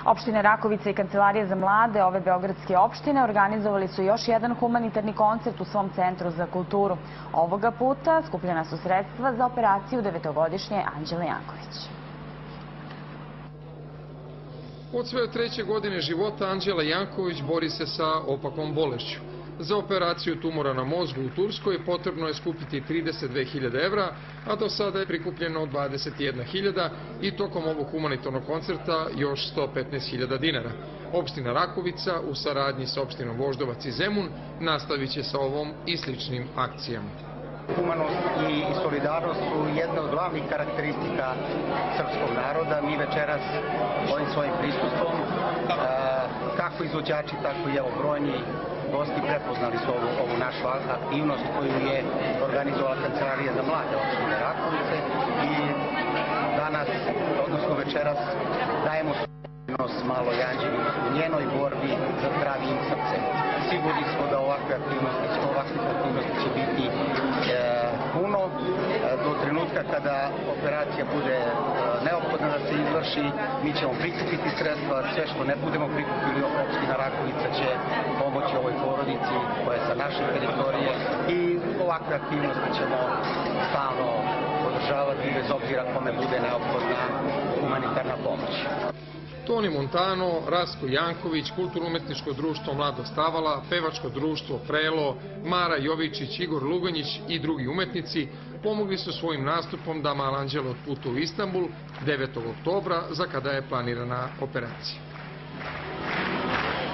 Opštine Rakovica i Kancelarije za mlade ove beogradske opštine organizovali su još jedan humanitarni koncert u svom centru za kulturu. Ovoga puta skupljena su sredstva za operaciju 9-godišnje Anđele Janković. Od svoje 3. godine života Anđela Janković bori se sa opakom bolešću. Za operaciju tumora na mozgu u Turskoj potrebno je skupiti 32.000 evra, a do sada je prikupljeno 21.000 i tokom ovog humanitarnog koncerta još 115.000 dinara. Opština Rakovica u saradnji sa opštinom Voždovac i Zemun nastavit će sa ovom i sličnim akcijama. Humanost i solidarnost su jedna od glavnih karakteristika srpskog naroda. Mi večeras ovim svojim pristupom, kako izvođači, tako i brojni gosti prepoznali su ovu našu aktivnost koju je organizovala Kancelarija za mlade opštine Rakovice i danas, odnosno večeras, dajemo doprinos maloj Anđeli u njenoj borbi za zdravijim srcem. Sigurni smo da ovakve aktivnosti će biti puno. Do trenutka kada operacija bude neophodna da se izvrši, mi ćemo prikupiti sredstva. Sve što ne budemo prikupili, opština Rakovica će pomoći ovoj porodici koja je sa naše teritorije i ovakve aktivnosti ćemo stalno podržavati bez obzira kome bude neophodna humanitarna pomoć. Toni Montano, Rasko Janković, Kulturno-umetničko društvo Mladost Avala, Pevačko društvo Prelo, Mara Jovičić, Igor Luganjić i drugi umetnici pomogli su svojim nastupom da mala Anđela otputuje u Istanbul 9. oktobra, za kada je planirana operacija.